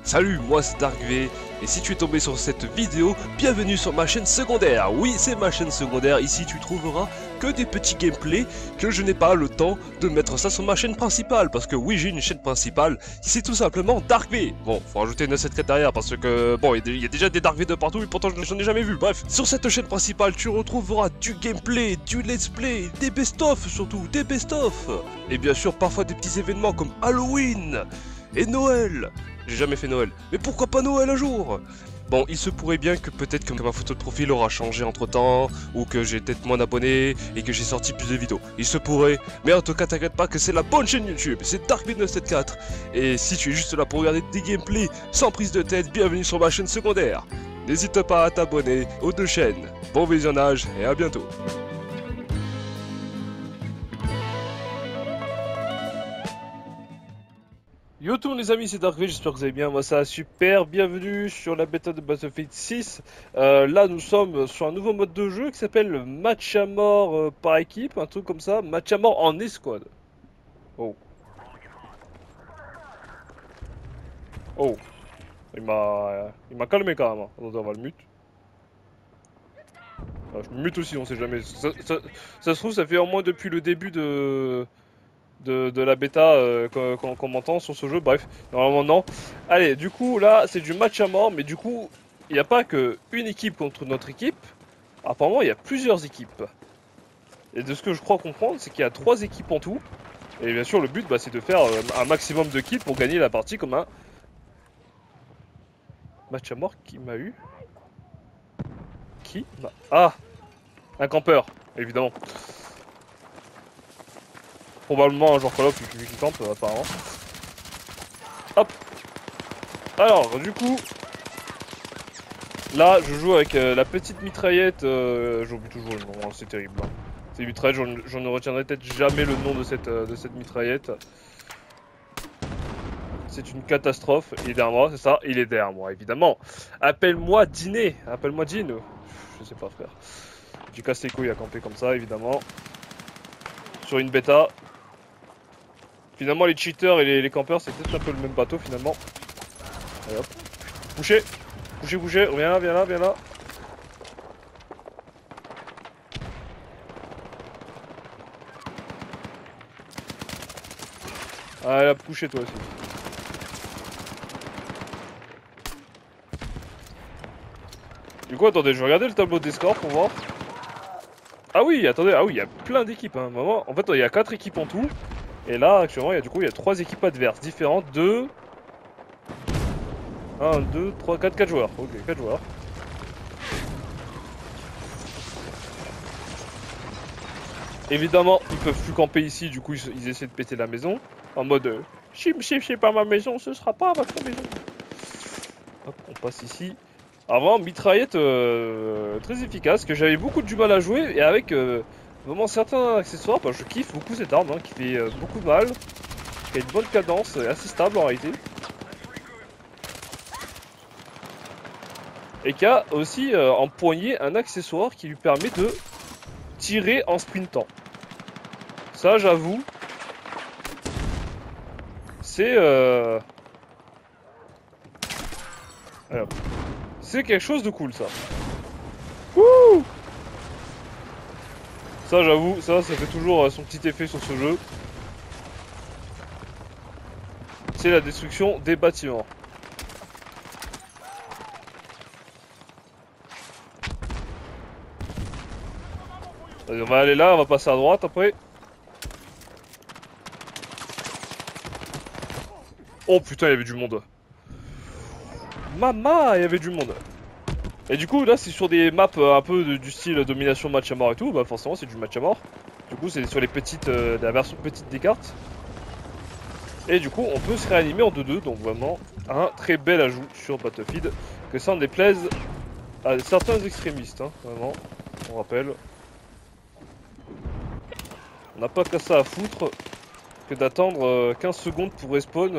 Salut, moi c'est DarkV, et si tu es tombé sur cette vidéo, bienvenue sur ma chaîne secondaire. Oui, c'est ma chaîne secondaire, ici tu trouveras que des petits gameplays que je n'ai pas le temps de mettre ça sur ma chaîne principale. Parce que oui, j'ai une chaîne principale, c'est tout simplement DarkV. Bon, faut rajouter une 974 derrière parce que, bon, il y a déjà des DarkV de partout et pourtant je n'en ai jamais vu, bref. Sur cette chaîne principale, tu retrouveras du gameplay, du let's play, des best-of surtout, des best-of. Et bien sûr, parfois des petits événements comme Halloween et Noël. J'ai jamais fait Noël, mais pourquoi pas Noël un jour? Bon, il se pourrait bien que peut-être que ma photo de profil aura changé entre temps, ou que j'ai peut-être moins d'abonnés, et que j'ai sorti plus de vidéos. Il se pourrait, mais en tout cas t'inquiète pas que c'est la bonne chaîne YouTube, c'est DarkV974. Et si tu es juste là pour regarder des gameplays sans prise de tête, bienvenue sur ma chaîne secondaire. N'hésite pas à t'abonner aux deux chaînes. Bon visionnage et à bientôt. Yo tout le monde les amis, c'est DarkV, j'espère que vous allez bien, moi ça va super, bienvenue sur la bêta de Battlefield 6. Là nous sommes sur un nouveau mode de jeu qui s'appelle le match à mort par équipe, un truc comme ça, match à mort en escouade. Oh. Oh. Il m'a calmé quand même, hein. Attendez, on va le mute. Ah, je me mute aussi, on sait jamais, ça se trouve ça fait au moins depuis le début de la bêta qu'on m'entend sur ce jeu, bref, normalement non. Allez, du coup là c'est du match à mort, mais du coup il n'y a pas que une équipe contre notre équipe, apparemment il y a plusieurs équipes. Et de ce que je crois comprendre, c'est qu'il y a 3 équipes en tout, et bien sûr le but c'est de faire un maximum de kills pour gagner la partie comme un match à mort. Qui m'a eu? Qui m'a... Ah, un campeur, évidemment. Probablement un joueur Call of vu qu'il campe apparemment. Hop. Alors du coup, là je joue avec la petite mitraillette, j'oublie toujours le nom, hein, c'est terrible. Hein. C'est une mitraillette, j'en ne retiendrai peut-être jamais le nom de cette mitraillette. C'est une catastrophe, il est derrière moi, c'est ça, il est derrière moi évidemment. Appelle-moi dîner, appelle-moi Dino. Je sais pas frère. J'ai cassé les couilles à camper comme ça évidemment. Sur une bêta. Finalement les cheaters et les campeurs c'est peut-être un peu le même bateau finalement. Allez hop. Bouchez. Bouchez, bouchez, viens là, viens là, viens là. Allez hop, couché toi aussi. Du coup attendez, je vais regarder le tableau des scores pour voir. Ah oui, attendez, ah oui, il y a plein d'équipes hein. En fait il y a 4 équipes en tout. Et là actuellement il y a 3 équipes adverses différentes de 1, 2, 3, 4 joueurs. Ok, 4 joueurs. Évidemment, ils peuvent plus camper ici, du coup ils essaient de péter la maison. En mode chim c'est pas ma maison, ce sera pas votre maison. Hop, on passe ici. Avant, mitraillette très efficace, que j'avais beaucoup du mal à jouer, et avec vraiment certains accessoires, bah, je kiffe beaucoup cette arme, hein, qui fait beaucoup de mal, qui a une bonne cadence, assez stable en réalité. Et qui a aussi empoigné un accessoire qui lui permet de tirer en sprintant. Ça, j'avoue, c'est c'est quelque chose de cool, ça. Wouh! Ça, j'avoue, ça fait toujours son petit effet sur ce jeu. C'est la destruction des bâtiments. Allez, on va aller là, on va passer à droite après. Oh putain, il y avait du monde. Mama, il y avait du monde. Et du coup, là, c'est sur des maps un peu du style domination match à mort et tout. Bah, forcément, c'est du match à mort. Du coup, c'est sur les petites, la version petite des cartes. Et du coup, on peut se réanimer en 2-2. Donc, vraiment, un très bel ajout sur Battlefield. Que ça en déplaise à certains extrémistes. Hein, vraiment, on rappelle. On n'a pas qu'à ça à foutre que d'attendre 15 secondes pour respawn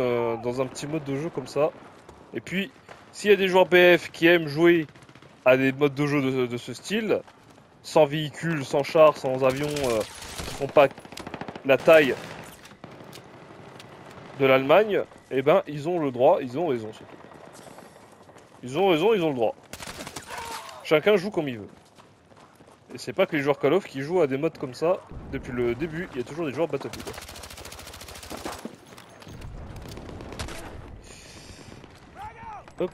dans un petit mode de jeu comme ça. Et puis, s'il y a des joueurs BF qui aiment jouer à des modes de jeu de ce style, sans véhicule, sans char, sans avion, qui font pas la taille de l'Allemagne, eh ben ils ont le droit, ils ont raison surtout. Ils ont raison, ils ont le droit. Chacun joue comme il veut. Et c'est pas que les joueurs Call of qui jouent à des modes comme ça depuis le début, il y a toujours des joueurs Battlefield. Hop.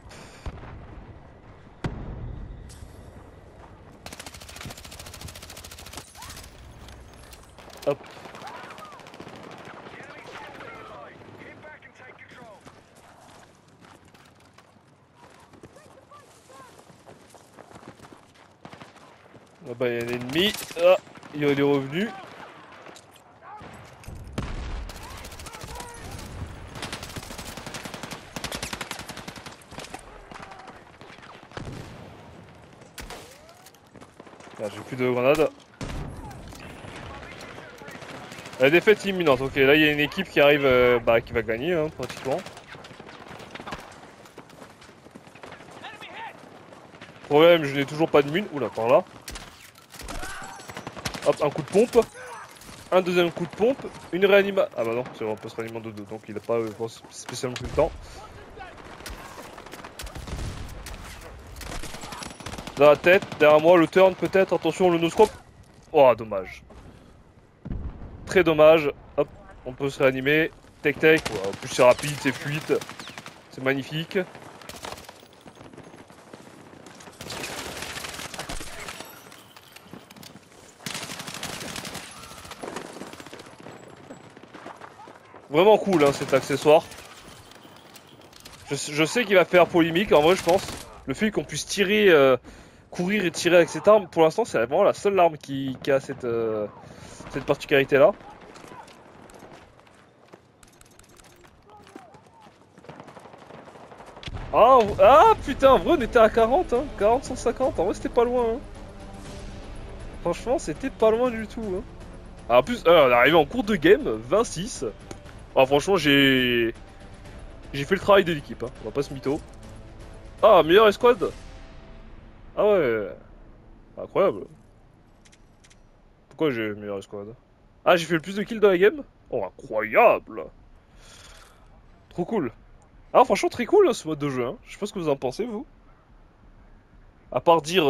Hop. Ah bah il y a un ennemi. Ah, il est revenu. Ah, j'ai plus de grenades. La défaite imminente. Ok, là il y a une équipe qui arrive, qui va gagner hein, pratiquement. Problème, je n'ai toujours pas de mine. Oula, par là. Hop, un coup de pompe. Un deuxième coup de pompe. Une réanimation. Ah bah non, c'est un post réanimation de 2, donc il a pas spécialement plus le temps. Dans la tête, derrière moi, le turn peut-être. Attention, le no-scope. Oh, dommage. Très dommage. Hop, on peut se réanimer. Tech tech. Ouais, en plus, c'est rapide, c'est fluide. C'est magnifique. Vraiment cool hein, cet accessoire. Je sais qu'il va faire polémique, en vrai je pense. Le fait qu'on puisse tirer, courir et tirer avec cette arme, pour l'instant c'est vraiment la seule arme qui a cette particularité là. Ah putain, en vrai on était à 40 hein, 40-150, en vrai c'était pas loin hein. Franchement c'était pas loin du tout hein. Ah, en plus, on est arrivé en cours de game, 26. Ah franchement j'ai fait le travail de l'équipe, hein. On va pas se mytho. Ah, meilleure escouade. Ah ouais, incroyable. Pourquoi j'ai meilleure escouade? Ah, j'ai fait le plus de kills dans la game? Oh, incroyable! Trop cool. Ah, franchement, très cool hein, ce mode de jeu. Hein. Je sais pas ce que vous en pensez, vous. À part dire,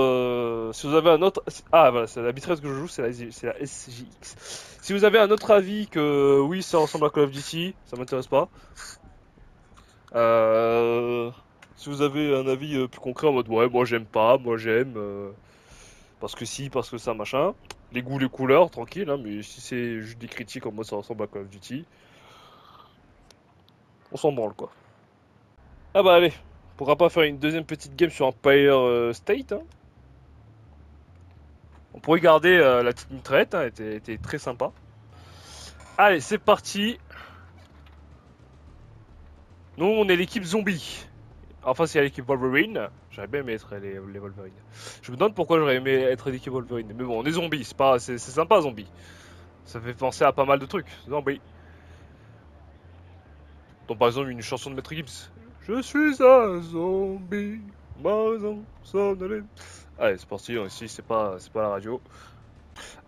si vous avez un autre... Ah, voilà, c'est la bitrate que je joue, c'est la SJX. Si vous avez un autre avis que oui, ça ressemble à Call of Duty, ça m'intéresse pas. Si vous avez un avis plus concret en mode ouais, moi j'aime pas, moi j'aime, parce que si, parce que ça, machin. Les goûts, les couleurs, tranquille, hein, mais si c'est juste des critiques en mode ça ressemble à Call of Duty, on s'en branle quoi. Ah bah allez, pourra pas faire une deuxième petite game sur Empire State hein. On pourrait garder la petite mitraillette, hein, était très sympa. Allez, c'est parti. Nous, on est l'équipe zombie. Enfin, c'est l'équipe Wolverine. J'aurais bien aimé être les Wolverine. Je me demande pourquoi j'aurais aimé être l'équipe Wolverine. Mais bon, on est zombie, c'est sympa zombie. Ça fait penser à pas mal de trucs. Zombie. Donc par exemple une chanson de Maître Gibbs. Je suis un zombie. Allez, c'est parti. Ici, c'est pas la radio.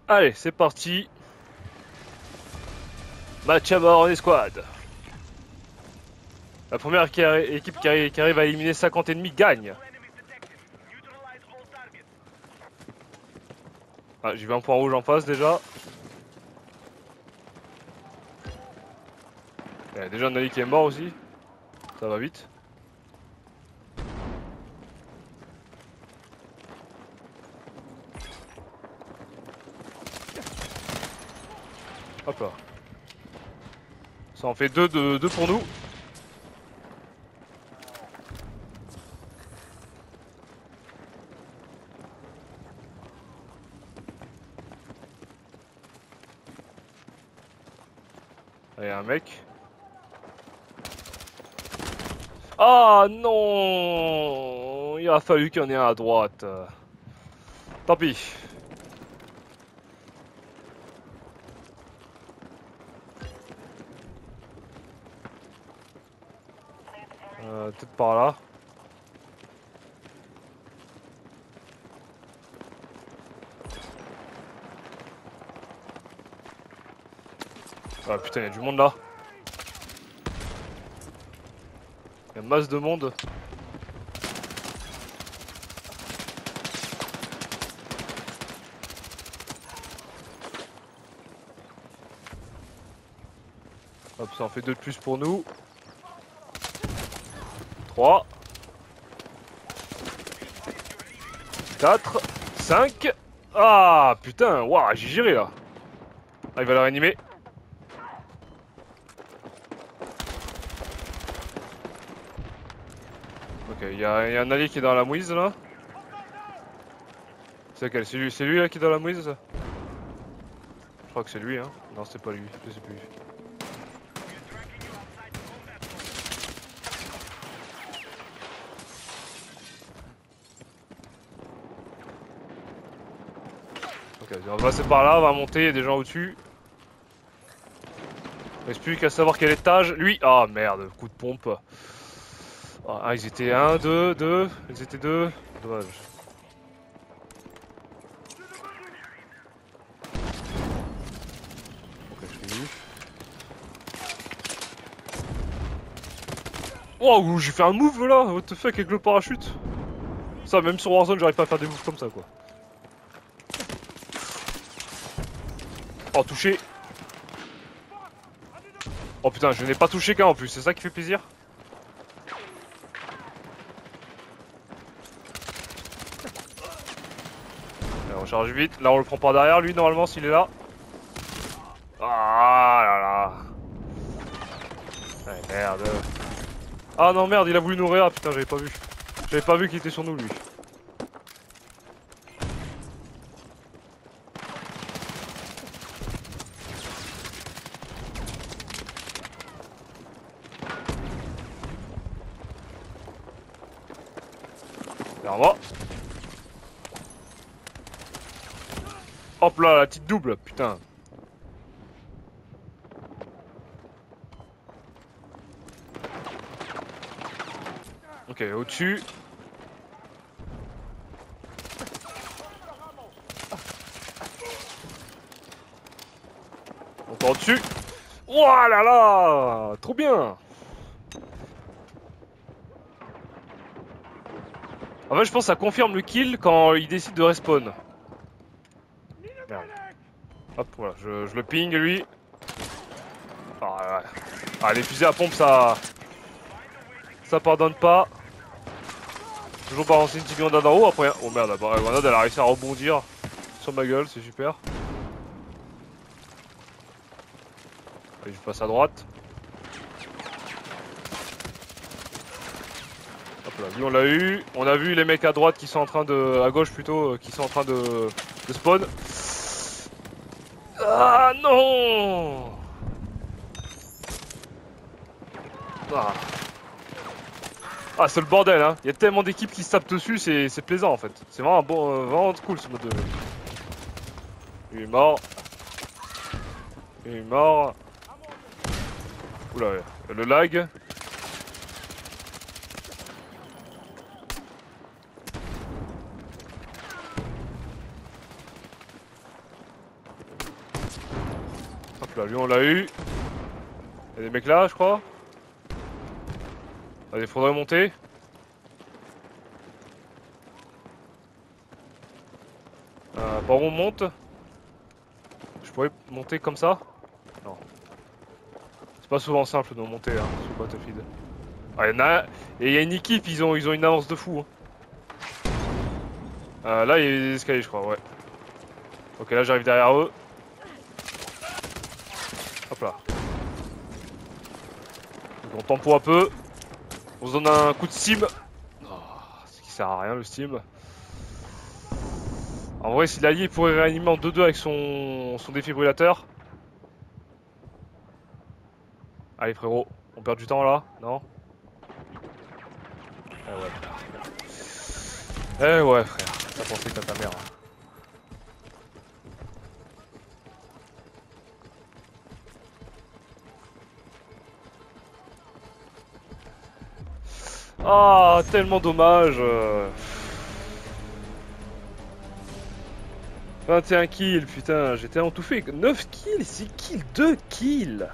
Allez, c'est parti. Match à mort en escouade. La première équipe qui arrive à éliminer 50 ennemis gagne. Ah, j'ai vu un point rouge en face déjà. Il y a déjà un allié qui est mort aussi. Ça va vite. Hop là. Ça en fait deux pour nous. Allez, un mec. Ah non! Il a fallu qu'il y en ait un à droite. Tant pis. Peut-être par là. Ah putain, il y a du monde là. Il y a masse de monde. Hop, ça en fait 2 de plus pour nous. 3. 4. 5. Ah putain, waouh, j'ai géré là. Ah, il va le réanimer. Ok, il y a un allié qui est dans la mouise là. C'est lequel? C'est lui là qui est dans la mouise? Je crois que c'est lui hein. Non, c'est pas lui, je sais plus. Ok, on va passer par là, on va monter, il y a des gens au-dessus. Il reste plus qu'à savoir quel étage. Lui, ah merde, coup de pompe. Ah, ils étaient 1, 2, 2. Ils étaient 2. Dommage. Ok, je l'ai vu. Wow, j'ai fait un move là. What the fuck avec le parachute. Ça, même sur Warzone, j'arrive pas à faire des moves comme ça quoi. Oh, touché. Oh putain, je n'ai pas touché qu'un en plus, c'est ça qui fait plaisir. Allez, on charge vite, là on le prend par derrière lui normalement s'il est là. Ah là là. Ah, merde. Ah non merde, il a voulu nous réa, putain j'avais pas vu. J'avais pas vu qu'il était sur nous lui. Derrière moi. Hop là, la petite double, putain. Ok, au-dessus. Encore au-dessus. Oh là là, trop bien. En fait, je pense que ça confirme le kill quand il décide de respawn. Merde. Hop, voilà, je le ping lui. Ah, ouais. Ah, les fusées à pompe, ça pardonne pas. Toujours balancer une petite grenade en haut après. Oh merde, la grenade elle a réussi à rebondir sur ma gueule, c'est super. Allez, je passe à droite. Hop là, lui on l'a eu. On a vu les mecs à droite qui sont en train de. À gauche plutôt, qui sont en train de spawn. Ah non! Ah. Ah, c'est le bordel, hein. Il y a tellement d'équipes qui se tapent dessus, c'est plaisant en fait. C'est vraiment bon, vraiment cool ce mode de jeu. Il est mort. Il est mort. Oula, le lag. Hop là, lui on l'a eu. Il y a des mecs là, je crois. Allez, faudrait monter. Par où on monte? Je pourrais monter comme ça? Non. C'est pas souvent simple de monter hein, sur Battlefield. Ah, y en a... Et il y a une équipe, ils ont une avance de fou. Hein. Là, il y a des escaliers, je crois, ouais. Ok, là, j'arrive derrière eux. Hop là. Donc, on tempo un peu. On se donne un coup de steam. Oh, ce qui sert à rien, le steam. En vrai, si l'allié pourrait réanimer en 2-2 avec son défibrillateur. Allez, frérot, on perd du temps là, non? Eh ouais, frère, t'as pensé que t'as ta mère. Ah, tellement dommage. 21 kills, putain, j'étais en tout fait. 9 kills, 6 kills, 2 kills.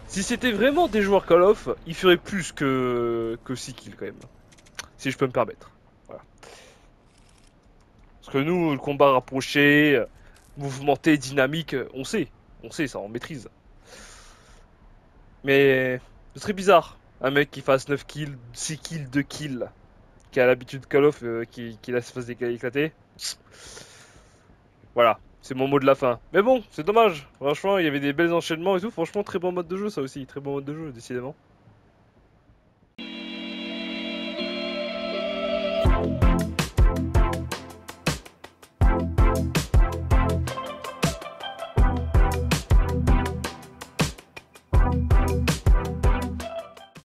Si c'était vraiment des joueurs Call of, ils feraient plus que 6 kills quand même. Si je peux me permettre. Voilà. Parce que nous, le combat rapproché, mouvementé, dynamique, on sait. On sait ça, on maîtrise. Mais ce serait bizarre. Un mec qui fasse 9 kills, 6 kills, 2 kills, qui a l'habitude Call of, qui la se fasse éclater. Voilà, c'est mon mot de la fin. Mais bon, c'est dommage. Franchement, il y avait des belles enchaînements et tout. Franchement, très bon mode de jeu, ça aussi. Très bon mode de jeu, décidément.